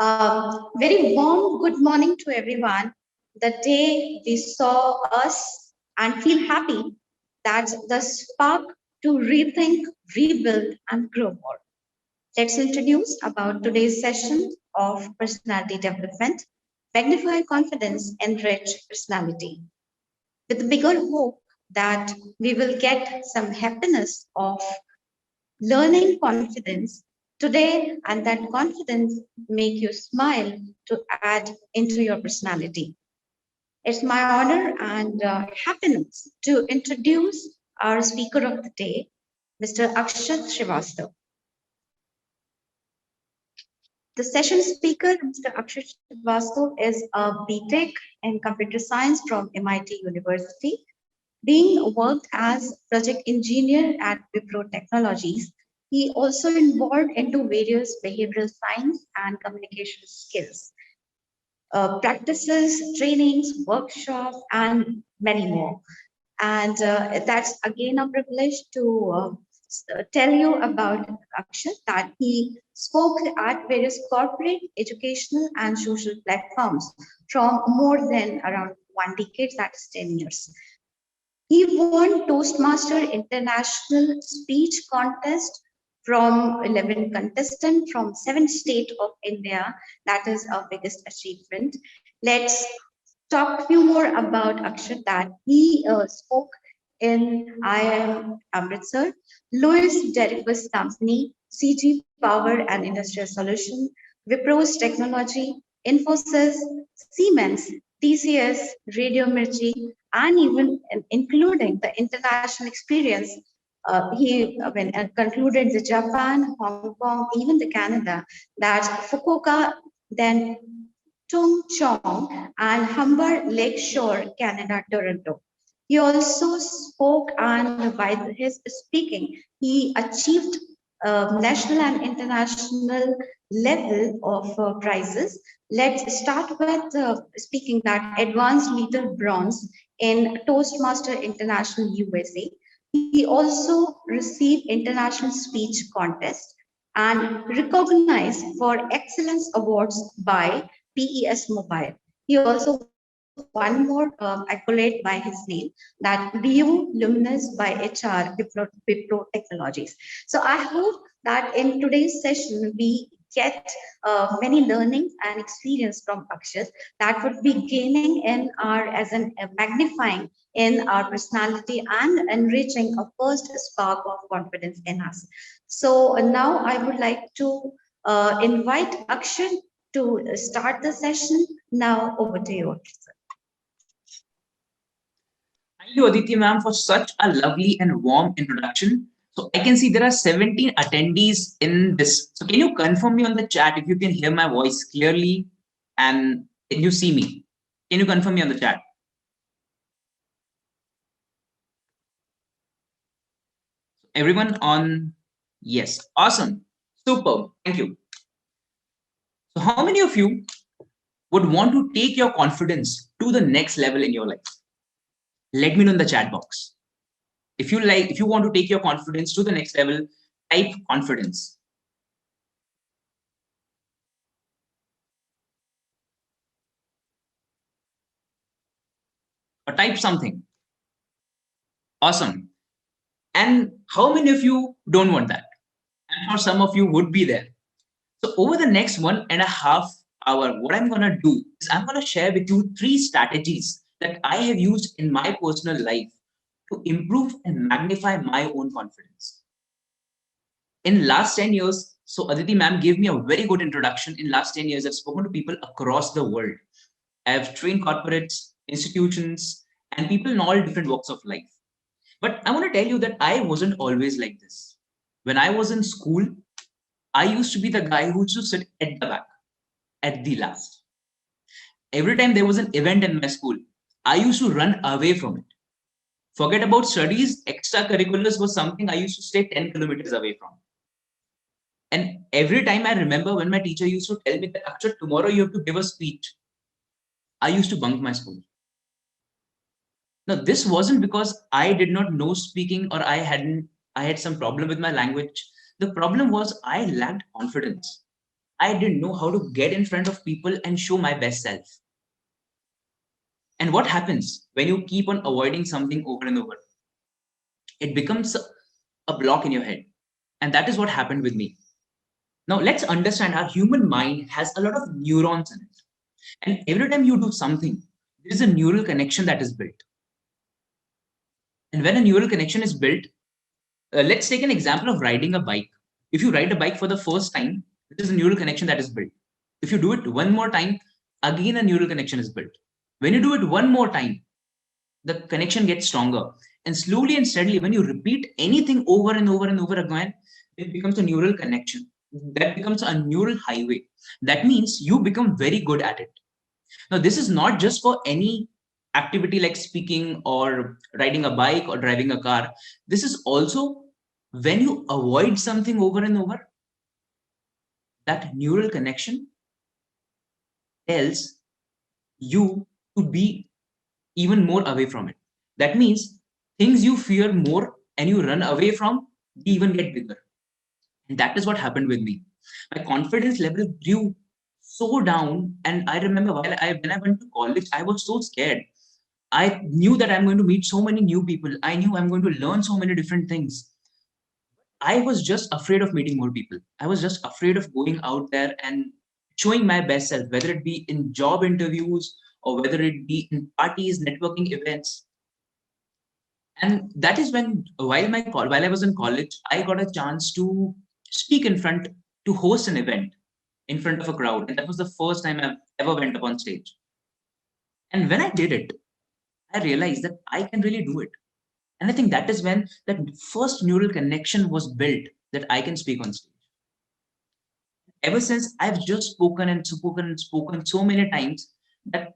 Very warm good morning to everyone. The day we saw us and feel happy, that's the spark to rethink, rebuild, and grow more. Let's introduce about today's session of personality development, magnify confidence, enrich personality. With the bigger hope that we will get some happiness of learning confidence today, and that confidence make you smile to add into your personality. It's my honor and happiness to introduce our speaker of the day, Mr. Akshat Srivastav. The session speaker, Mr. Akshat Srivastav, is a BTech in computer science from MIT University, being worked as project engineer at Wipro Technologies. He also involved into various behavioral science and communication skills, practices, trainings, workshops, and many more. And that's again a privilege to tell you about Akshat that he spoke at various corporate, educational, and social platforms from more than around 1 decade, that's 10 years. He won Toastmaster International Speech Contest from 11 contestants from 7 states of India. That is our biggest achievement. Let's talk a few more about Akshat that he spoke in IIM Amritsar, Louis Dreyfus Company, CG Power and Industrial Solution, Wipro's Technology, Infosys, Siemens, TCS, Radio Mirchi, and even including the international experience. He concluded the Japan, Hong Kong, even the Canada, that Fukuoka, then Tung Chong, and Humber Lakeshore, Canada, Toronto. He also spoke, and by his speaking, he achieved national and international level of prizes. Let's start with speaking that advanced leader bronze in Toastmaster International USA. He also received international speech contest and recognized for excellence awards by PES Mobile. He also one more accolade by his name, that BU Luminous by HR Wipro Technologies. So I hope that in today's session we get many learnings and experience from Akshat that would be gaining in our as an magnifying in our personality and enriching a first spark of confidence in us. So now I would like to invite Akshat to start the session. Now over to you. Thank you, Aditi ma'am, for such a lovely and warm introduction. So I can see there are 17 attendees in this. So can you confirm me on the chat if you can hear my voice clearly and can you see me? Can you confirm me on the chat? Everyone on? Yes. Awesome. Superb. Thank you. So how many of you would want to take your confidence to the next level in your life? Let me know in the chat box. If you want to take your confidence to the next level, type confidence. Or type something. Awesome. And how many of you don't want that? And for some of you would be there. So over the next 1.5 hours, what I'm going to do is I'm going to share with you 3 strategies that I have used in my personal life to improve and magnify my own confidence. In last 10 years, so Aditi ma'am gave me a very good introduction. In last 10 years, I've spoken to people across the world. I've trained corporates, institutions, and people in all different walks of life. But I want to tell you that I wasn't always like this. When I was in school, I used to be the guy who used to sit at the back, at the last. Every time there was an event in my school, I used to run away from it. Forget about studies, extracurriculars was something I used to stay 10 kilometers away from. And every time I remember when my teacher used to tell me that, Akshat, tomorrow you have to give a speech, I used to bunk my school. Now, this wasn't because I did not know speaking or I had some problem with my language. The problem was I lacked confidence. I didn't know how to get in front of people and show my best self. And what happens when you keep on avoiding something over and over? It becomes a block in your head. And that is what happened with me. Now, let's understand our human mind has a lot of neurons in it. And every time you do something, there is a neural connection that is built. And when a neural connection is built, let's take an example of riding a bike. If you ride a bike for the first time, there is a neural connection that is built. If you do it one more time, again a neural connection is built. When you do it one more time, the connection gets stronger. And slowly and steadily, when you repeat anything over and over and over again, it becomes a neural connection. That becomes a neural highway. That means you become very good at it. Now, this is not just for any activity like speaking or riding a bike or driving a car. This is also when you avoid something over and over, that neural connection tells you to be even more away from it. That means things you fear more and you run away from, they even get bigger. And that is what happened with me. My confidence level grew so down. And I remember when I went to college, I was so scared. I knew that I'm going to meet so many new people. I knew I'm going to learn so many different things. I was just afraid of meeting more people. I was just afraid of going out there and showing my best self, whether it be in job interviews or whether it be in parties, networking events. And that is when, while I was in college, I got a chance to speak in front, to host an event in front of a crowd. And that was the first time I ever went up on stage. And when I did it, I realized that I can really do it. And I think that is when that first neural connection was built, that I can speak on stage. Ever since, I've just spoken and spoken and spoken so many times that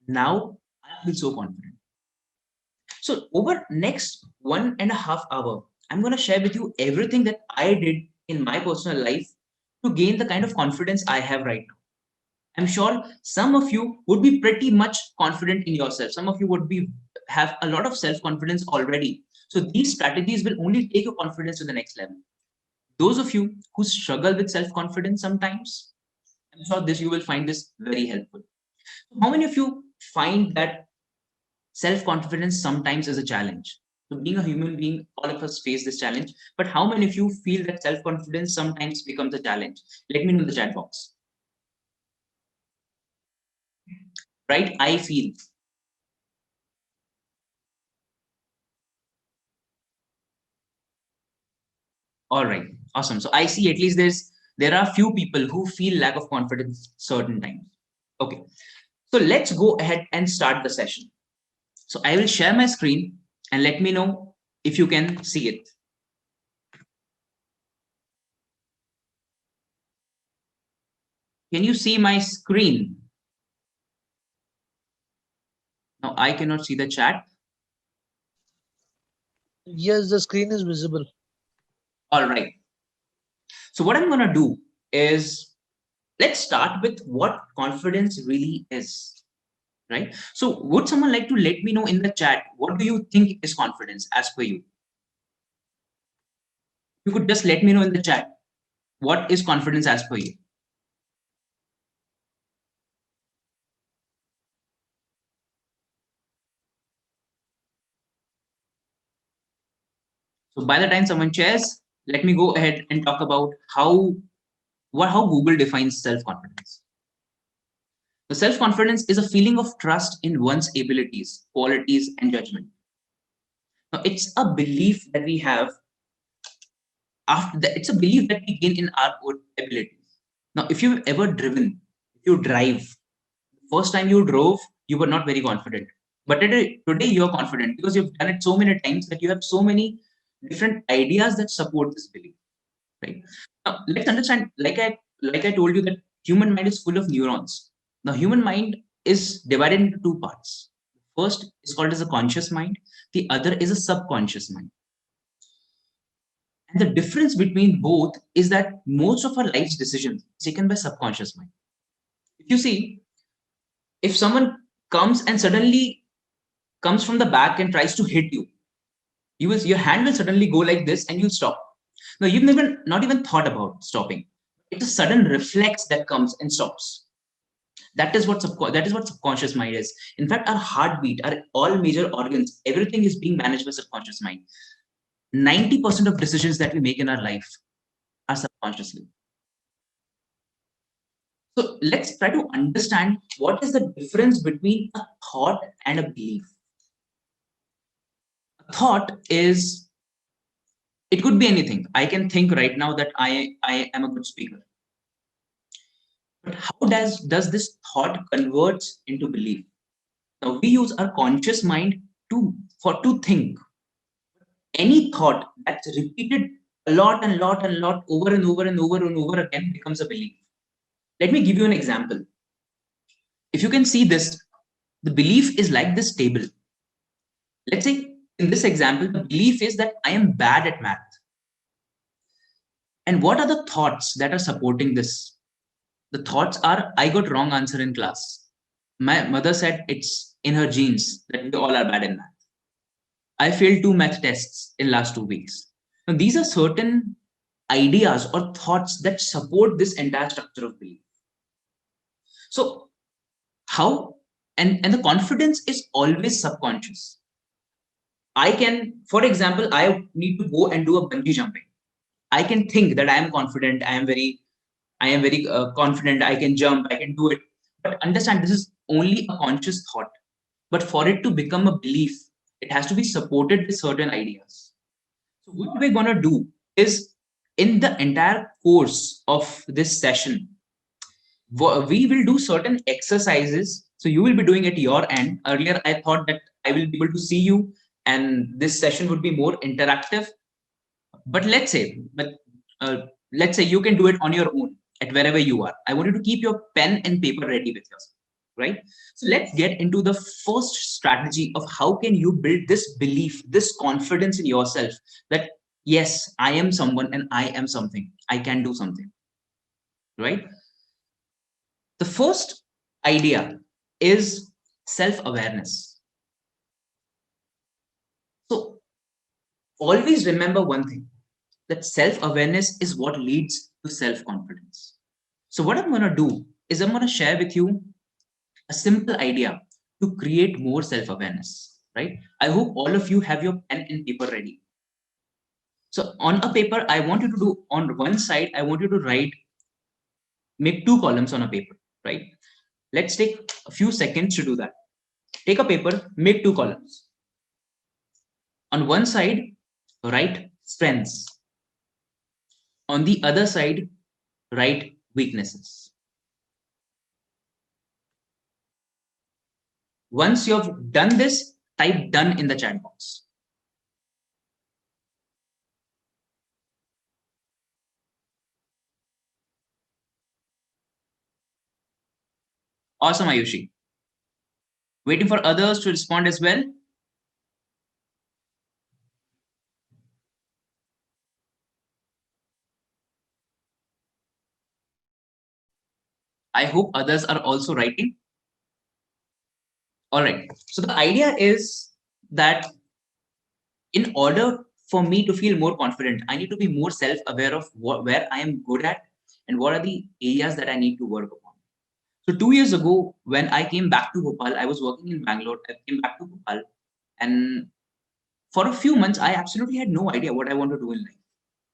now I feel so confident. So over next 1.5 hours, I'm going to share with you everything that I did in my personal life to gain the kind of confidence I have right now. I'm sure some of you would be pretty much confident in yourself. Some of you would have a lot of self-confidence already. So these strategies will only take your confidence to the next level. Those of you who struggle with self-confidence sometimes, I'm sure you will find this very helpful. How many of you find that self-confidence sometimes is a challenge? So being a human being, all of us face this challenge. But how many of you feel that self-confidence sometimes becomes a challenge? Let me know in the chat box. Right? I feel. All right, awesome. So I see at least there are few people who feel lack of confidence certain times. Okay, so let's go ahead and start the session. So I will share my screen and let me know if you can see it. Can you see my screen? Now I cannot see the chat. Yes, the screen is visible. All right. So what I'm going to do is, let's start with what confidence really is, right? So would someone like to let me know in the chat, what do you think is confidence as per you? You could just let me know in the chat, what is confidence as per you? So by the time someone shares, let me go ahead and talk about how Google defines self-confidence. The self-confidence is a feeling of trust in one's abilities, qualities, and judgment. Now, it's a belief that we have it's a belief that we gain in our own abilities. Now, if you've ever driven, if you drive, first time you drove, you were not very confident. But today you're confident because you've done it so many times that you have so many different ideas that support this belief. Right? Now, let's understand, like I told you, that human mind is full of neurons. Now, human mind is divided into two parts. First is called as a conscious mind. The other is a subconscious mind. And the difference between both is that most of our life's decisions are taken by subconscious mind. If you see, if someone comes and suddenly comes from the back and tries to hit you, your hand will suddenly go like this and you'll stop. Now, you've not even thought about stopping. It's a sudden reflex that comes and stops. That is what subconscious mind is. In fact, our heartbeat, our all major organs, everything is being managed by subconscious mind. 90% of decisions that we make in our life are subconsciously. So let's try to understand what is the difference between a thought and a belief. A thought is, it could be anything. I can think right now that I am a good speaker. But how does this thought converts into belief? Now we use our conscious mind to think. Any thought that's repeated a lot and lot and lot over and over and over and over again becomes a belief. Let me give you an example. If you can see this, the belief is like this table. Let's say in this example, the belief is that I am bad at math. And what are the thoughts that are supporting this? The thoughts are, I got wrong answer in class. My mother said it's in her genes that we all are bad in math. I failed 2 math tests in last 2 weeks. Now, these are certain ideas or thoughts that support this entire structure of belief. So how, and the confidence is always subconscious. I can, for example, I need to go and do a bungee jumping. I can think that I am confident, I am very confident, I can jump, I can do it. But understand, this is only a conscious thought. But for it to become a belief, it has to be supported with certain ideas. So what we're going to do is, in the entire course of this session, we will do certain exercises. So you will be doing at your end. Earlier, I thought that I will be able to see you and this session would be more interactive. But let's say you can do it on your own at wherever you are. I want you to keep your pen and paper ready with yourself, right? So let's get into the first strategy of how can you build this belief, this confidence in yourself that yes, I am someone and I am something. I can do something, right? The first idea is self-awareness. So always remember one thing, that self-awareness is what leads to self-confidence. So what I'm going to do is I'm going to share with you a simple idea to create more self-awareness, right? I hope all of you have your pen and paper ready. So on a paper, I want you to do, on one side, I want you to write, make 2 columns on a paper, right? Let's take a few seconds to do that. Take a paper, make 2 columns. On one side, write strengths. On the other side, write weaknesses. Once you have done this, type done in the chat box. Awesome, Ayushi. Waiting for others to respond as well. I hope others are also writing. All right. So the idea is that in order for me to feel more confident, I need to be more self-aware of where I am good at and what are the areas that I need to work upon. So 2 years ago, when I came back to Bhopal, I was working in Bangalore. I came back to Bhopal, and for a few months, I absolutely had no idea what I want to do in life.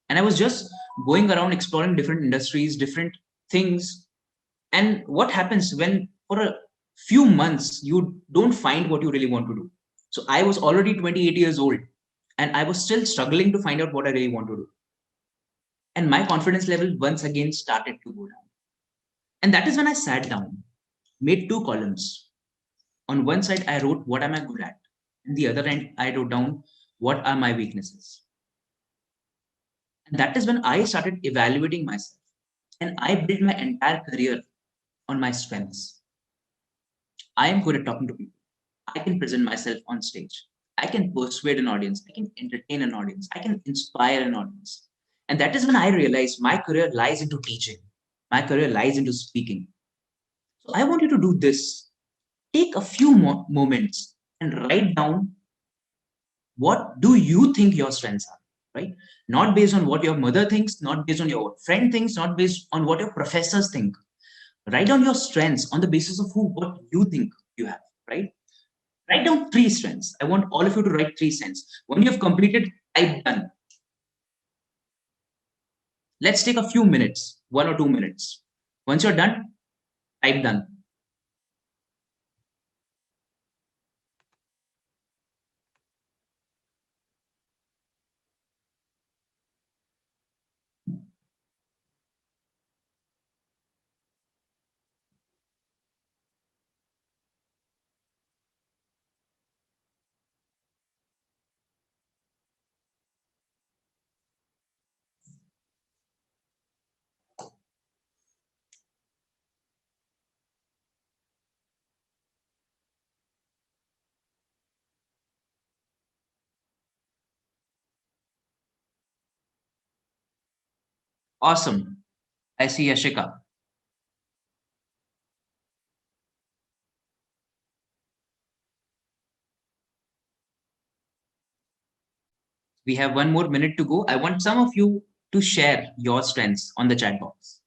And I was just going around exploring different industries, different things. And what happens when for a few months, you don't find what you really want to do? So I was already 28 years old and I was still struggling to find out what I really want to do. And my confidence level once again started to go down. And that is when I sat down, made 2 columns. On one side, I wrote, what am I good at? On the other end, I wrote down, what are my weaknesses? And that is when I started evaluating myself. And I built my entire career on my strengths. I am good at talking to people. I can present myself on stage. I can persuade an audience. I can entertain an audience. I can inspire an audience. And that is when I realized my career lies into teaching. My career lies into speaking. So I want you to do this. Take a few moments and write down, what do you think your strengths are? right? Not based on what your mother thinks, not based on your friend thinks, not based on what your professors think. Write down your strengths on the basis of what you think you have, right? Write down 3 strengths. I want all of you to write 3 strengths. When you have completed, type done. Let's take a few minutes, 1 or 2 minutes. Once you're done, type done. Awesome. I see Ashika. We have 1 more minute to go. I want some of you to share your strengths on the chat box.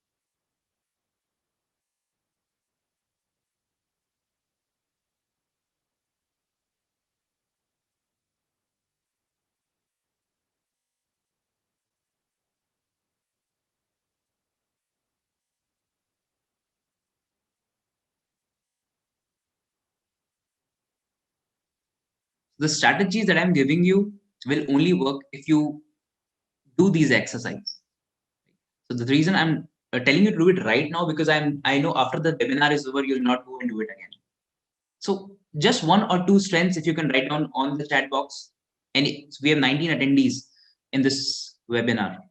The strategies that I'm giving you will only work if you do these exercises. So the reason I'm telling you to do it right now, because I know after the webinar is over, you'll not go and do it again. So just 1 or 2 strengths, if you can write down on the chat box. And we have 19 attendees in this webinar.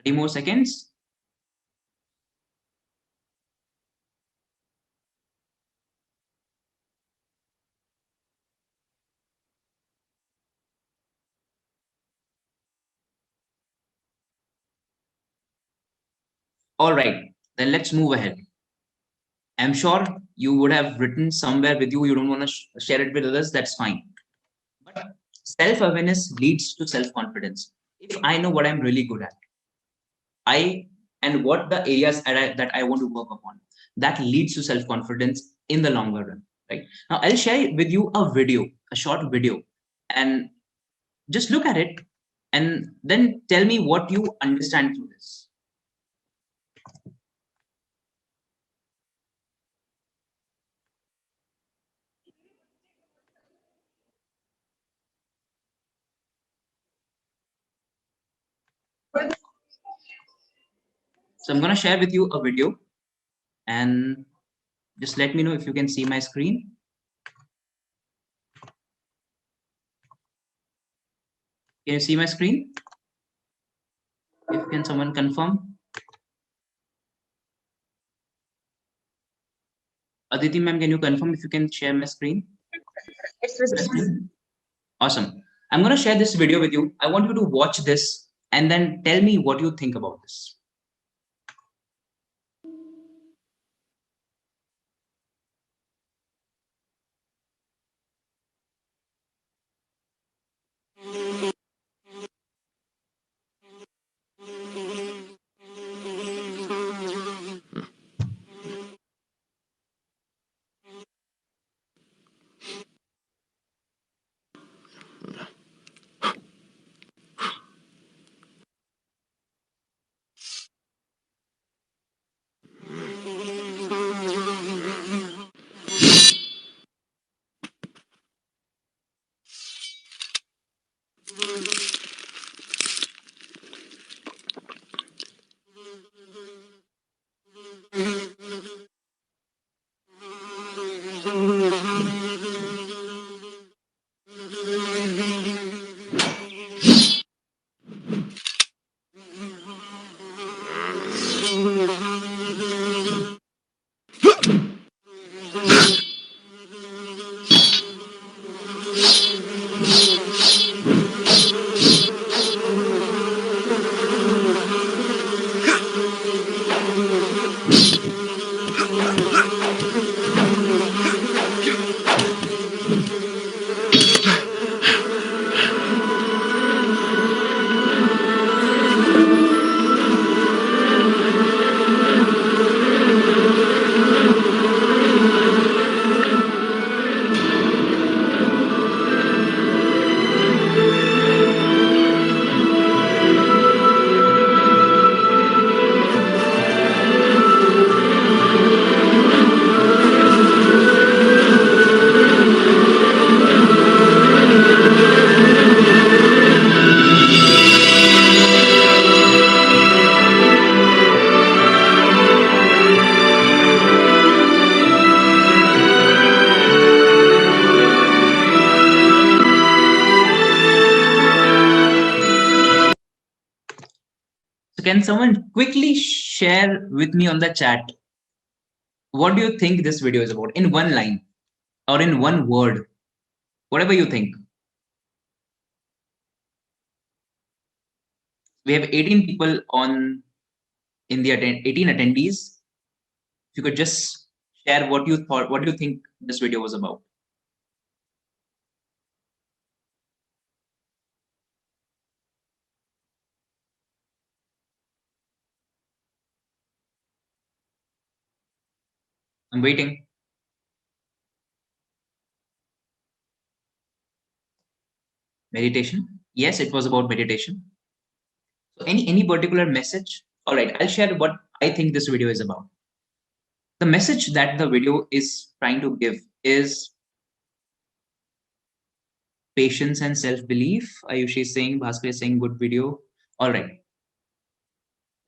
Thirty more seconds. All right, then let's move ahead. I'm sure you would have written somewhere with you. You don't want to share it with others. That's fine. But self-awareness leads to self-confidence. If I know what I'm really good at, and what the areas that I want to work upon, that leads to self-confidence in the longer run. Right now, I'll share with you a short video, and just look at it, and then tell me what you understand through this. So I'm going to share with you a video, and just let me know if you can see my screen. Can you see my screen? Can someone confirm? Aditi ma'am, can you confirm if you can share my screen? It's visible. Awesome. I'm going to share this video with you. I want you to watch this and then tell me what you think about this. So can someone quickly share with me on the chat, what do you think this video is about in one line or in one word, whatever you think. We have 18 people on in the 18 attendees. If you could just share what you thought, what do you think this video was about? I'm waiting. Meditation. Yes, it was about meditation. So any particular message? All right, I'll share what I think this video is about. The message that the video is trying to give is patience and self-belief. Ayushi is saying, Bhaskar is saying, good video. All right.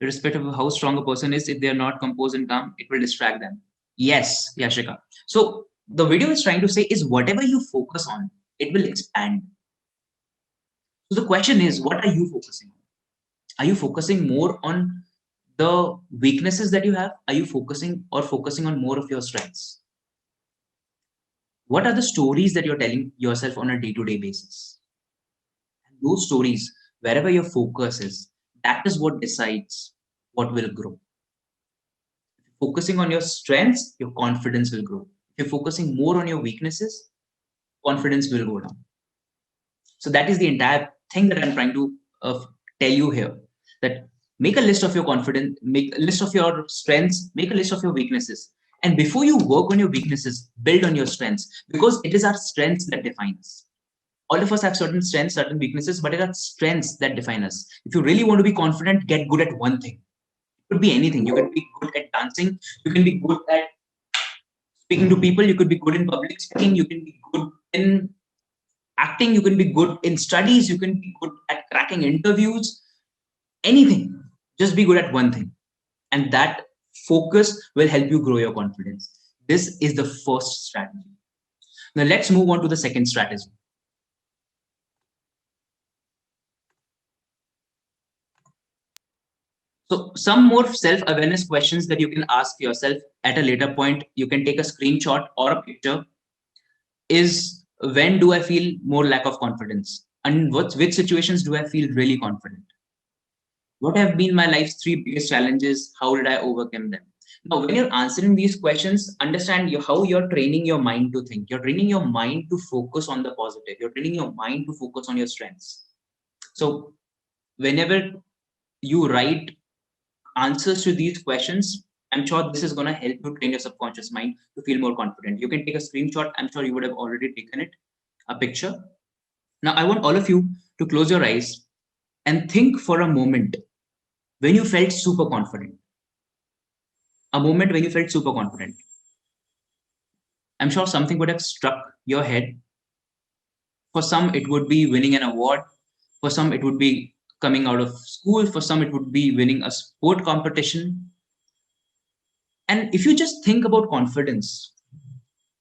Irrespective of how strong a person is, if they are not composed and calm, it will distract them. Yes, Yashika. So the video is trying to say is whatever you focus on, it will expand. So the question is, what are you focusing on? Are you focusing more on the weaknesses that you have? Are you focusing on more of your strengths? What are the stories that you're telling yourself on a day-to-day basis? And those stories, wherever your focus is, that is what decides what will grow. If you're focusing on your strengths, your confidence will grow. If you're focusing more on your weaknesses, confidence will go down. So that is the entire thing that I'm trying to tell you here, that make a list of your confidence, make a list of your strengths, make a list of your weaknesses. And before you work on your weaknesses, build on your strengths, because it is our strengths that define us. All of us have certain strengths, certain weaknesses, but it are strengths that define us. If you really want to be confident, get good at one thing. It could be anything. You can be good at dancing. You can be good at speaking to people. You could be good in public speaking. You can be good in acting. You can be good in studies. You can be good at cracking interviews. Anything. Just be good at one thing. And that focus will help you grow your confidence. This is the first strategy. Now let's move on to the second strategy. So some more self-awareness questions that you can ask yourself at a later point. You can take a screenshot or a picture. Is when do I feel more lack of confidence? And which situations do I feel really confident? What have been my life's 3 biggest challenges? How did I overcome them? Now, when you're answering these questions, understand how you're training your mind to think. You're training your mind to focus on the positive. You're training your mind to focus on your strengths. So whenever you write answers to these questions, I'm sure this is going to help you train your subconscious mind to feel more confident. You can take a screenshot. I'm sure you would have already taken it, a picture. Now, I want all of you to close your eyes and think for a moment when you felt super confident. A moment when you felt super confident. I'm sure something would have struck your head. For some, it would be winning an award. For some, it would be coming out of school. For some, it would be winning a sport competition. And if you just think about confidence,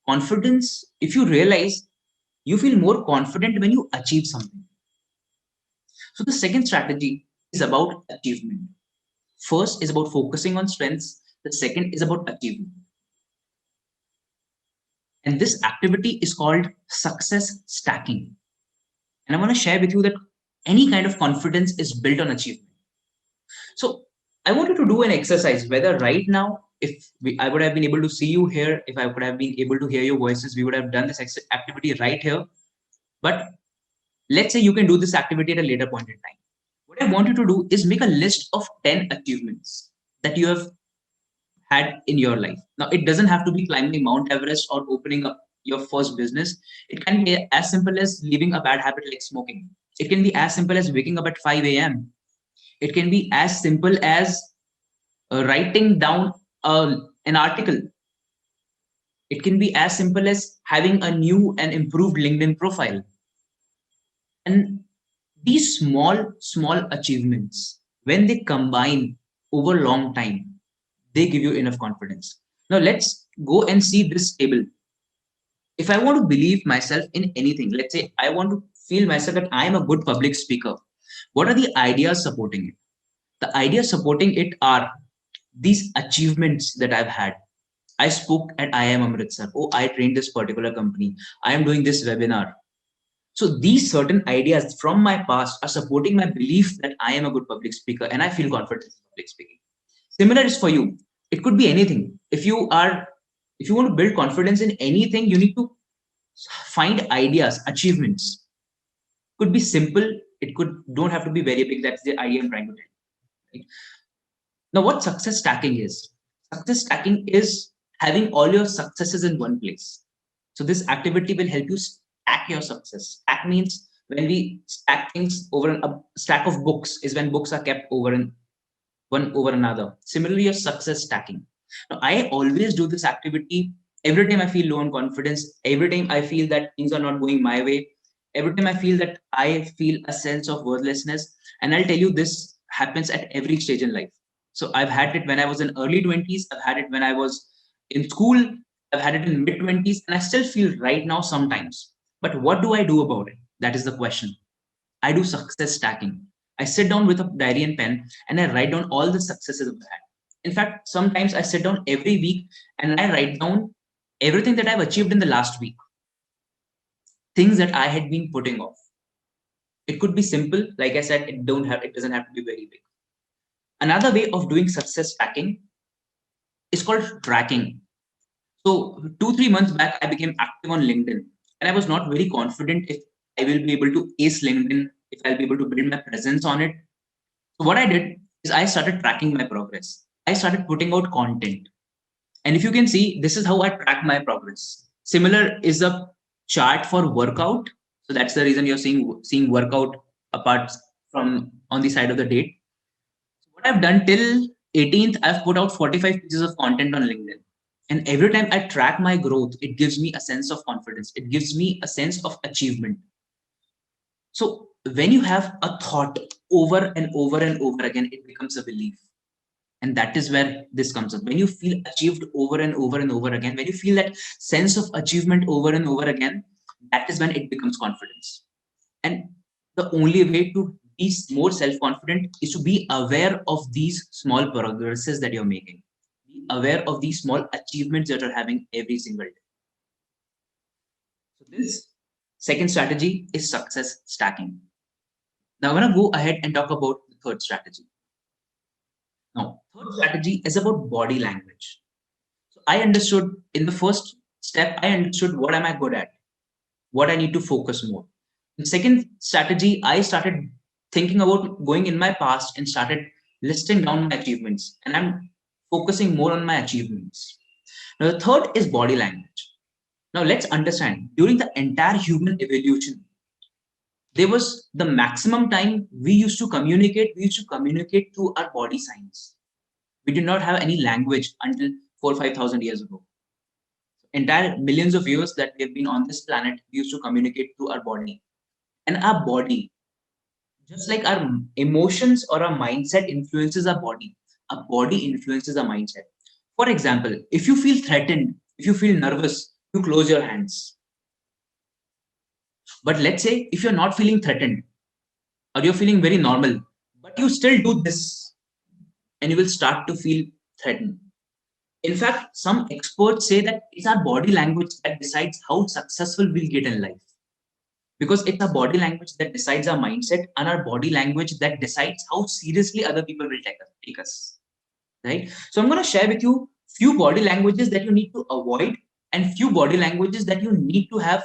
if you realize you feel more confident when you achieve something. So the second strategy is about achievement. First is about focusing on strengths. The second is about achievement. And this activity is called success stacking. And I want to share with you that any kind of confidence is built on achievement. So I want you to do an exercise, whether right now, I would have been able to see you here, if I would have been able to hear your voices, we would have done this activity right here. But let's say you can do this activity at a later point in time. What I want you to do is make a list of 10 achievements that you have had in your life. Now, it doesn't have to be climbing Mount Everest or opening up your first business. It can be as simple as leaving a bad habit like smoking. It can be as simple as waking up at 5 a.m. It can be as simple as writing down an article. It can be as simple as having a new and improved LinkedIn profile. And these small achievements, when they combine over a long time, they give you enough confidence. Now let's go and see this table. If I want to believe myself in anything, let's say I want to feel myself that I am a good public speaker, what are the ideas supporting it? The idea supporting it are these achievements that I've had. I spoke at IIM Amritsar. Oh, I trained this particular company. I am doing this webinar. So these certain ideas from my past are supporting my belief that I am a good public speaker and I feel confident in public speaking. Similar is for you. It could be anything. If you want to build confidence in anything, you need to find ideas, achievements. Could be simple. It don't have to be very big. That's the idea I'm trying to tell. Right? Now, what success stacking is? Success stacking is having all your successes in one place. So this activity will help you stack your success. Stack means when we stack things over a stack of books is when books are kept over one over another. Similarly, your success stacking. Now, I always do this activity every time I feel low on confidence, every time I feel that things are not going my way, every time I feel that I feel a sense of worthlessness. And I'll tell you, this happens at every stage in life. So I've had it when I was in early 20s, I've had it when I was in school, I've had it in mid 20s, and I still feel right now sometimes. But what do I do about it? That is the question. I do success stacking. I sit down with a diary and pen and I write down all the successes I've had. In fact, sometimes I sit down every week and I write down everything that I've achieved in the last week, things that I had been putting off. It could be simple, like I said, it doesn't have to be very big. Another way of doing success stacking is called tracking. So 2-3 months back, I became active on LinkedIn and I was not very confident if I will be able to ace LinkedIn, if I'll be able to build my presence on it. So what I did is I started tracking my progress. I started putting out content. And if you can see, this is how I track my progress. Similar is a chart for workout. So that's the reason you're seeing workout apart from on the side of the date. So what I've done till 18th, I've put out 45 pieces of content on LinkedIn. And every time I track my growth, it gives me a sense of confidence. It gives me a sense of achievement. So when you have a thought over and over and over again, it becomes a belief. And that is where this comes up. When you feel achieved over and over and over again, when you feel that sense of achievement over and over again, that is when it becomes confidence. And the only way to be more self-confident is to be aware of these small progresses that you're making. Be aware of these small achievements that you're having every single day. So this second strategy is success stacking. Now I'm going to go ahead and talk about the third strategy. Now, third strategy is about body language. So I understood in the first step, I understood what am I good at, what I need to focus more. The second strategy, I started thinking about going in my past and started listing down my achievements, and I'm focusing more on my achievements. Now, the third is body language. Now, let's understand during the entire human evolution, there was the maximum time we used to communicate through our body signs. We did not have any language until 4,000 or 5,000 years ago. Entire millions of years that we've been on this planet, we used to communicate through our body. And our body, just like our emotions or our mindset influences our body influences our mindset. For example, if you feel threatened, if you feel nervous, you close your hands. But let's say if you're not feeling threatened or you're feeling very normal, but you still do this and you will start to feel threatened. In fact, some experts say that it's our body language that decides how successful we'll get in life. Because it's our body language that decides our mindset and our body language that decides how seriously other people will take us. Right? So I'm going to share with you few body languages that you need to avoid and few body languages that you need to have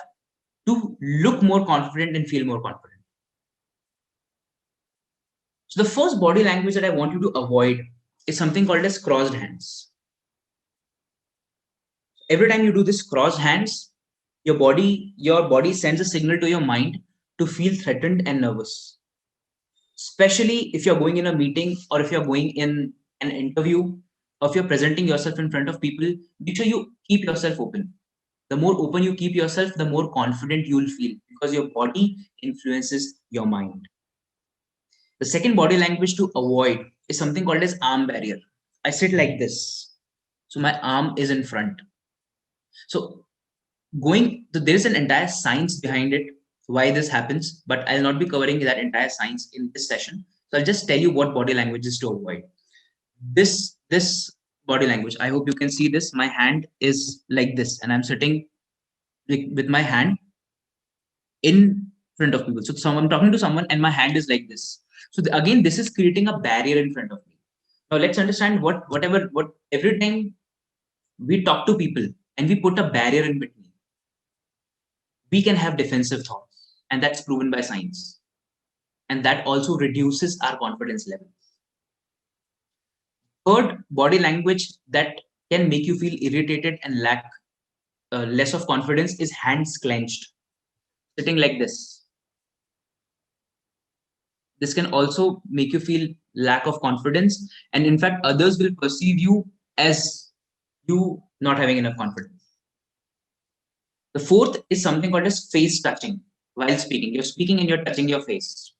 to look more confident and feel more confident. So the first body language that I want you to avoid is something called as crossed hands. Every time you do this crossed hands, your body sends a signal to your mind to feel threatened and nervous. Especially if you're going in a meeting or if you're going in an interview or if you're presenting yourself in front of people, make sure you keep yourself open. The more open you keep yourself, the more confident you'll feel because your body influences your mind. The second body language to avoid is something called as arm barrier. I sit like this. So my arm is in front. So there is an entire science behind it, why this happens, but I'll not be covering that entire science in this session. So I'll just tell you what body languages to avoid. This body language, I hope you can see this. My hand is like this, and I'm sitting with my hand in front of people. So I'm talking to someone, and my hand is like this. So again, this is creating a barrier in front of me. Now let's understand what every time we talk to people and we put a barrier in between, we can have defensive thoughts, and that's proven by science. And that also reduces our confidence level. Third body language that can make you feel irritated and lack less of confidence is hands clenched, sitting like this. This can also make you feel lack of confidence, and in fact, others will perceive you as you not having enough confidence. The fourth is something called as face touching while speaking. You're speaking and you're touching your face.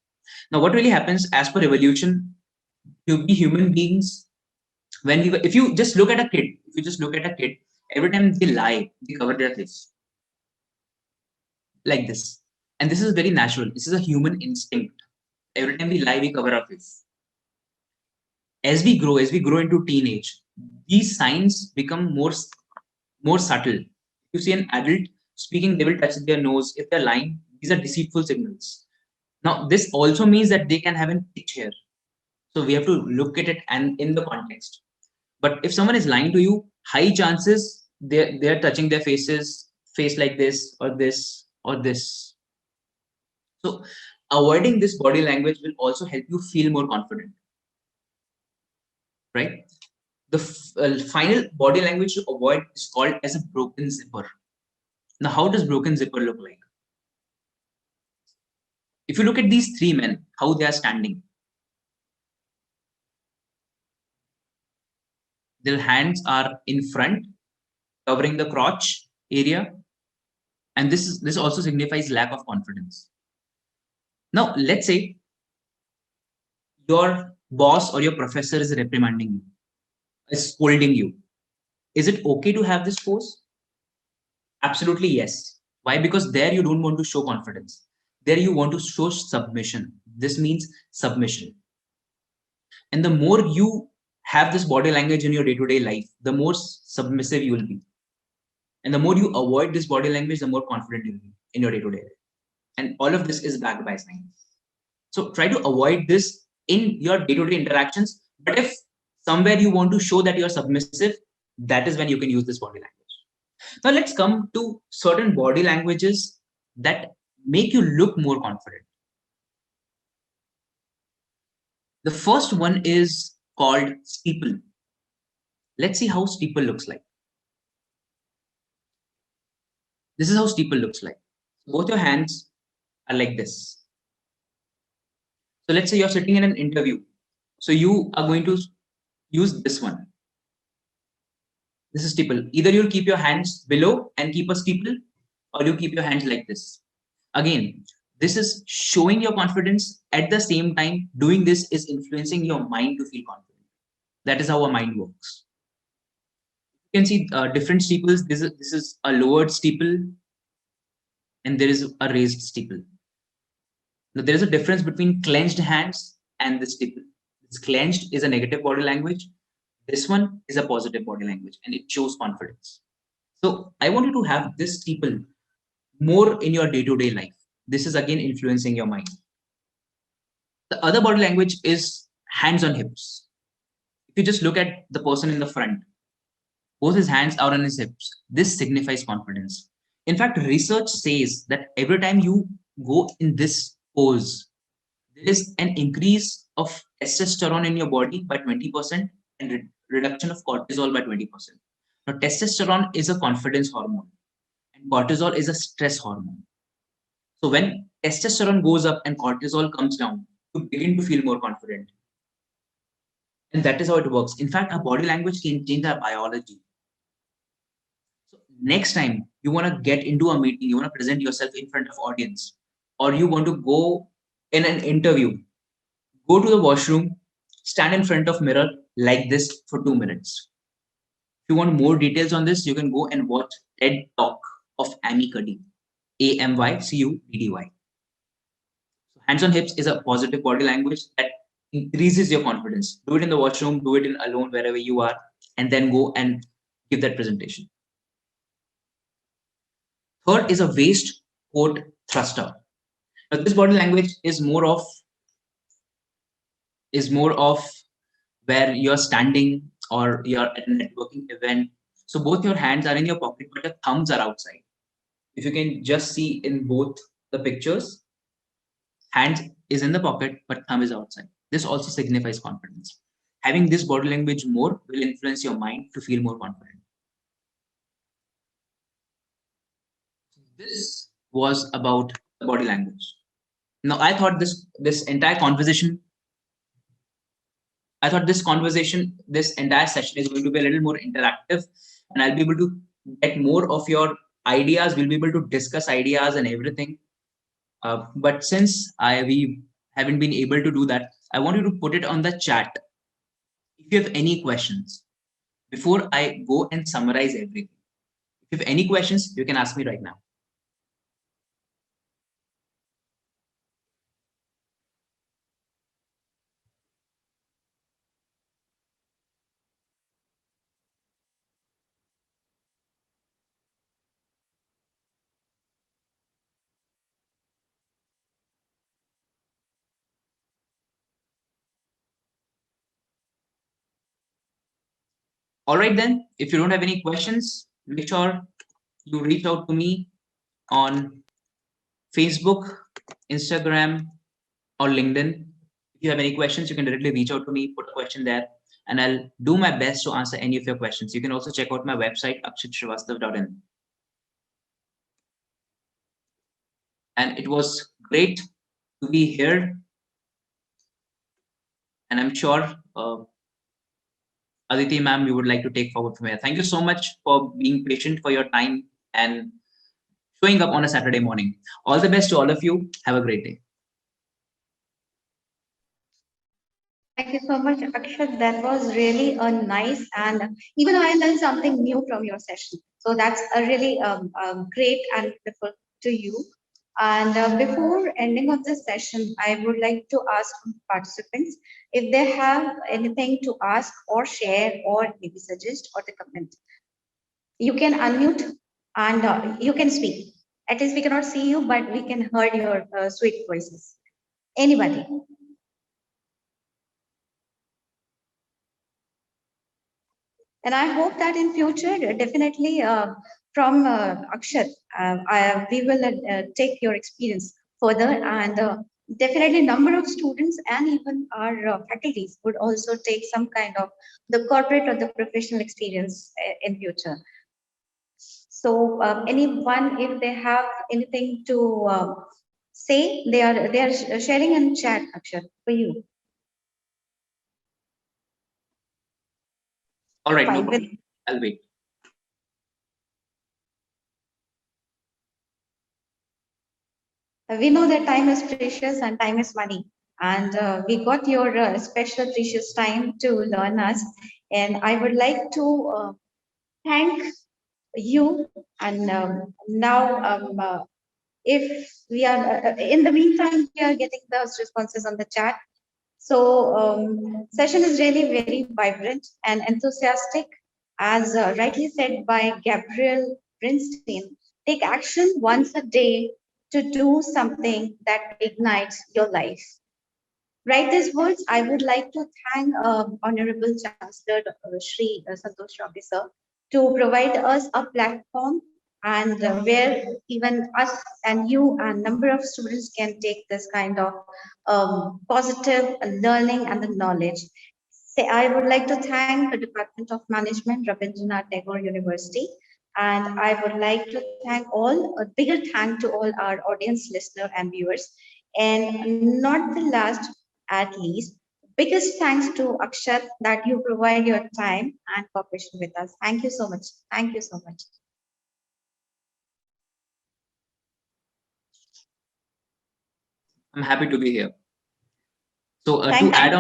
Now, what really happens as per evolution, to be human beings, if you just look at a kid, every time they lie, they cover their face like this. And this is very natural. This is a human instinct. Every time we lie, we cover our face. As we grow into teenage, these signs become more subtle. You see an adult speaking, they will touch their nose. If they're lying, these are deceitful signals. Now, this also means that they can have an itch here. So we have to look at it and in the context. But if someone is lying to you, high chances they're touching their face like this or this or this. So avoiding this body language will also help you feel more confident, right? The final body language to avoid is called as a broken zipper. Now, how does broken zipper look like? If you look at these three men, how they are standing, their hands are in front, covering the crotch area, and this also signifies lack of confidence. Now, let's say your boss or your professor is reprimanding you, is scolding you. Is it okay to have this pose? Absolutely yes. Why? Because there you don't want to show confidence. There you want to show submission. This means submission. And the more you have this body language in your day-to-day life, the more submissive you will be. And the more you avoid this body language, the more confident you will be in your day-to-day life. And all of this is backed by science. So try to avoid this in your day-to-day interactions. But if somewhere you want to show that you're submissive, that is when you can use this body language. Now let's come to certain body languages that make you look more confident. The first one is called steeple. Let's see how steeple looks like. This is how steeple looks like. Both your hands are like this. So let's say you're sitting in an interview. So you are going to use this one. This is steeple. Either you'll keep your hands below and keep a steeple, or you keep your hands like this. Again, this is showing your confidence. At the same time, doing this is influencing your mind to feel confident. That is how a mind works. You can see different steeples. This is a lowered steeple, and there is a raised steeple. Now, there is a difference between clenched hands and the steeple. This clenched is a negative body language. This one is a positive body language, and it shows confidence. So I want you to have this steeple more in your day-to-day life. This is again influencing your mind. The other body language is hands on hips. If you just look at the person in the front, both his hands are on his hips. This signifies confidence. In fact, research says that every time you go in this pose, there is an increase of testosterone in your body by 20% and reduction of cortisol by 20%. Now, testosterone is a confidence hormone, and cortisol is a stress hormone. So when testosterone goes up and cortisol comes down, you begin to feel more confident. And that is how it works. In fact, our body language can change our biology. So next time you want to get into a meeting, you want to present yourself in front of audience, or you want to go in an interview, go to the washroom, stand in front of mirror like this for 2 minutes. If you want more details on this, you can go and watch TED Talk of Amy Cuddy, AMYCUDDY. So hands on hips is a positive body language that increases your confidence. Do it in the washroom, do it in alone, wherever you are, and then go and give that presentation. Third is a waistcoat thruster. Now, this body language is more of where you're standing or you're at a networking event. So both your hands are in your pocket, but your thumbs are outside. If you can just see in both the pictures, hand is in the pocket, but thumb is outside. This also signifies confidence. Having this body language more will influence your mind to feel more confident. This was about body language. Now, I thought this entire conversation, this entire session is going to be a little more interactive, and I'll be able to get more of your ideas. We'll be able to discuss ideas and everything. But since we haven't been able to do that, I want you to put it on the chat. If you have any questions, before I go and summarize everything, if you have any questions, you can ask me right now. All right, then, if you don't have any questions, make sure you reach out to me on Facebook, Instagram, or LinkedIn. If you have any questions, you can directly reach out to me, put a question there, and I'll do my best to answer any of your questions. You can also check out my website, akshitsrivastav.in. And it was great to be here. And I'm sure Aditi ma'am, we would like to take forward from here. Thank you so much for being patient, for your time, and showing up on a Saturday morning. All the best to all of you. Have a great day. Thank you so much, Akshat. That was really a nice, and even I learned something new from your session. So that's a really great and beautiful to you. And before ending of this session, I would like to ask participants if they have anything to ask or share or maybe suggest or comment. You can unmute and you can speak. At least we cannot see you, but we can hear your sweet voices. Anybody? And I hope that in future, definitely from Akshat, we will take your experience further, and definitely number of students and even our faculties would also take some kind of the corporate or the professional experience in future. So anyone, if they have anything to say, they are sharing in chat, Akshat, for you. All right, no problem. I'll wait. We know that time is precious and time is money. And we got your special precious time to learn us. And I would like to thank you. And now, if we are, in the meantime, we are getting those responses on the chat. So session is really very vibrant and enthusiastic, as rightly said by Gabriel Brinstein. Take action once a day to do something that ignites your life. Write these words. I would like to thank Honorable Chancellor Shri Santosh Ravi sir to provide us a platform and where even us and you and number of students can take this kind of positive learning and the knowledge. Say, I would like to thank the Department of Management, Rabindranath Tagore University, and I would like to thank all, a bigger thank to all our audience, listener, and viewers. And not the last, at least, biggest thanks to Akshat that you provide your time and cooperation with us. Thank you so much. Thank you so much. I'm happy to be here. So to Thank add you.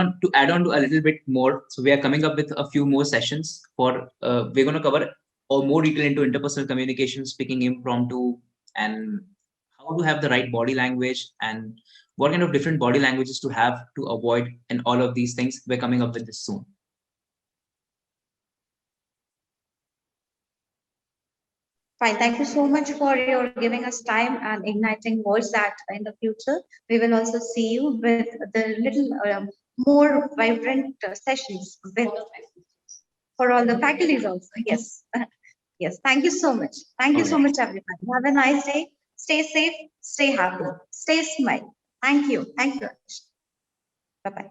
on to a little bit more, so we are coming up with a few more sessions for we're going to cover or more detail into interpersonal communication, speaking impromptu, and how to have the right body language, and what kind of different body languages to have to avoid, and all of these things. We're coming up with this soon. Fine. Thank you so much for your giving us time and igniting words that in the future we will also see you with the little more vibrant sessions with for all the faculties also. Yes. Yes. Thank you so much. Thank you so much, everybody. Have a nice day. Stay safe. Stay happy. Stay smile. Thank you. Thank you. Bye bye.